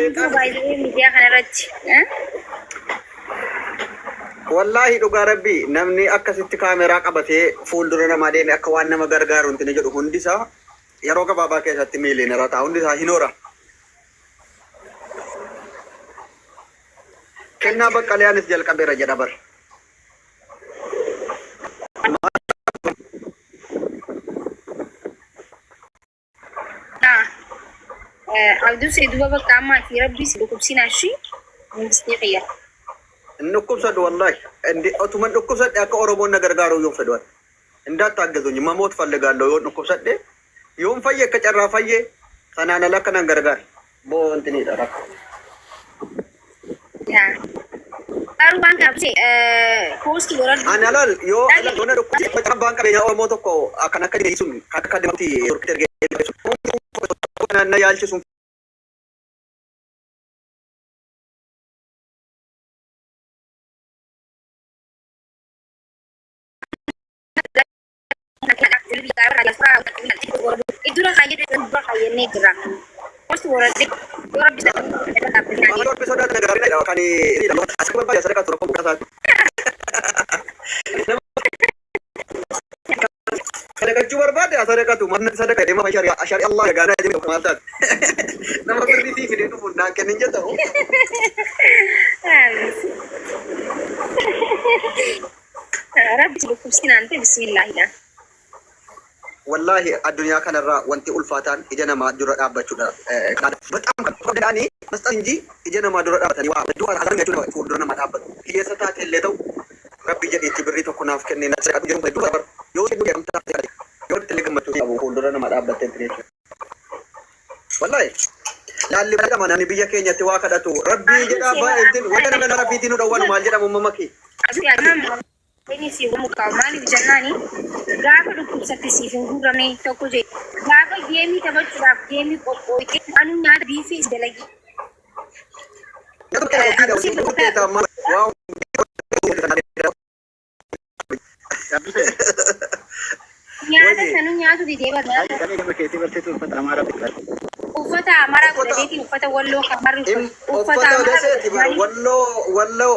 namtu baay'ee miidiyaa kanarratti. Wallahi dhugaa rabbi namni akkasitti kaameraa qabatee fuuldura namaa deeme akka waan nama gargaaru inti jedhu hundisaa yeroo gabaabaa keessatti miiliyoonera ta'a hundisaa hinoora. Kennaa Baqqalaanis jalqabeera jedha bar. Abduu Seyduu bakka ammaa fi rabbi si dhukkubsinaa shi ministee fayyaa. Dhukkubsadhu wallahi otuman dhukkubsadhe akka Oromoon na gargaaru yoon fedhu እንዳታገዙኝ መሞት ፈልጋለሁ yoon dhukkubsadhe yoon fayye akka carraa fayye sanaan ala akka nan gargaar boo intini dha. Aru waan qabse poostii warra analal yoo alal dhukkubsadhe baan qabeenya Oromoo tokko akkan akka deesun akka deemti turkiter geessu na yaalchisu Idura kaya dia dua kaya negra. Pasti orang bisa orang bisa dah negara ni kan ini dah asal berapa saya kata orang bukan satu. Saya kata cuma berapa saya kata mana saya kata memang syariat Allah negara aja macam mana. Nama berdiri video tu pun nak kena je tahu. Rabbi lukusin nanti Bismillah ya. Wallahi addunyaa kanarraa wanti ulfaataan ija namaa dura dhaabbachuudha. Bataam kan fudhanii masxan inji ija namaa dura dhaabbatanii waa du'a halan jechuudha fuuldura namaa dhaabbatu. Hiyyeessa taate illee ta'u rabbi jedheetti birrii tokko naaf kennee na sadaqatu jedhu dura bar yoo inni jedhamta taate yoo itti gammachuu qabu fuuldura namaa dhaabbattee jechuudha. Wallahi laalli badama namni biyya keenyatti waa kadhatu rabbi jedhaa baay'een wanta nama rafiitiin dhawwanu maal jedhamu mamaki. Ini sih muka mali bijanani gaafa dhukkubsatte siif hin guuramne tokko je gaafa geemii taphachuudhaaf geemii qophooyte anu nyaata biifee dalagi nyaata sanu nyaatu didee uffata amara godhateeti uffata walloo kamarri uffata amara walloo